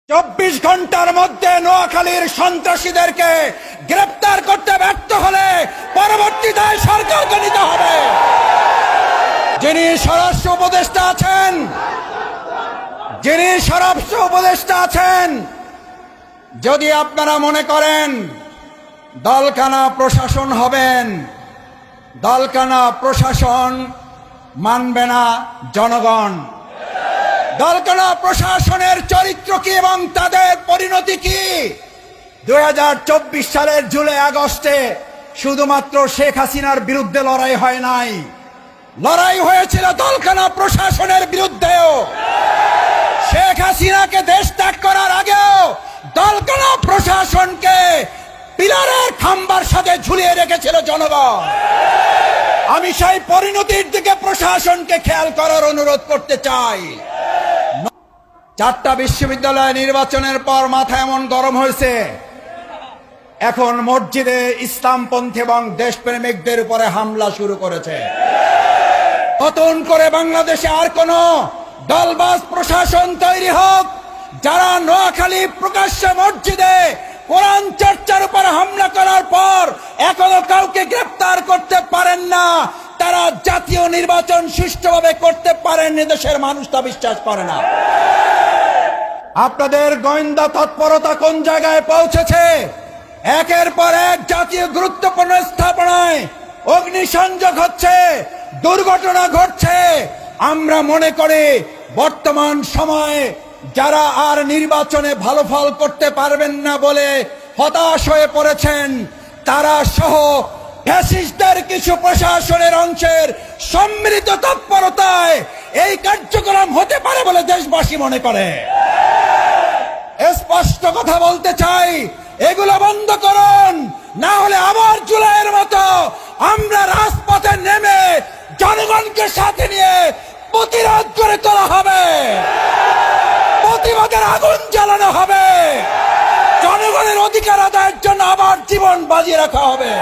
24 ঘন্টার মধ্যে নোয়াখালীর সন্ত্রাসীদেরকে গ্রেফতার করতে ব্যর্থ হলে পরবর্তী দায় সরকারকে নিতে হবে। যিনি স্বরাষ্ট্র উপদেষ্টা আছেন, যদি আপনারা মনে করেন দলকানা প্রশাসন হবেন, দলকানা প্রশাসন মানবে না জনগণ। দলকানা প্রশাসনের চরিত্র কি এবং তাদের পরিণতি কি? 2024 সালের জুলাই আগস্টে শুধুমাত্র শেখ হাসিনার বিরুদ্ধে লড়াই হয় নাই, লড়াই হয়েছিল দলকানা প্রশাসনের বিরুদ্ধেও। শেখ হাসিনাকে দেশ ত্যাগ করার আগেও দলকানা প্রশাসনকে পিলারের খাম্বার সাথে ঝুলিয়ে রেখেছিল জনগণ। আমি সেই পরিণতির দিকে প্রশাসনকে খেয়াল করার অনুরোধ করতে চাই। 4টা বিশ্ববিদ্যালয় নির্বাচনের পর মাথা এমন গরম হয়েছে, এখন মসজিদে ইসলামপন্থী এবং দেশপ্রেমিকদের উপরে হামলা শুরু করেছে। নতুন করে বাংলাদেশে আর কোন দলবাজ প্রশাসন তৈরি হোক, যারা নোয়াখালী প্রকাশ্যে মসজিদে কোরআন চর্চার উপর হামলা করার পর এখনো কাউকে গ্রেফতার করতে পারেন না, তারা জাতীয় নির্বাচন সুষ্ঠুভাবে করতে পারেননি। দেশের মানুষ তা বিশ্বাস করে না। আপনাদের গোয়েন্দা তৎপরতা কোন জায়গায় পৌঁছেছে? একের পর এক জাতীয় গুরুত্বপূর্ণ স্থাপনায় অগ্নিসংযোগ হচ্ছে, দুর্ঘটনা ঘটছে। আমরা মনে করি বর্তমান সময়ে যারা আর নির্বাচনে ভালো ফল করতে পারবেন না বলে হতাশ হয়ে পড়েছেন, তারা সহ ফ্যাসিস্টদের কিছু প্রশাসনের অংশের সম্মিলিত তৎপরতায় এই কার্যক্রম হতে পারে বলে দেশবাসী মনে করে। স্পষ্ট কথা বলতে চাই, এগুলো বন্ধ করুন, না হলে আবার জুলাইয়ের মতো আমরা রাজপথে নেমে জনগণকে সাথে নিয়ে প্রতিরোধ করে তোলা হবে, প্রতিবাদের আগুন জ্বালানো হবে, জনগণের অধিকার আদায়ের জন্য আবার জীবন বাজি রাখা হবে।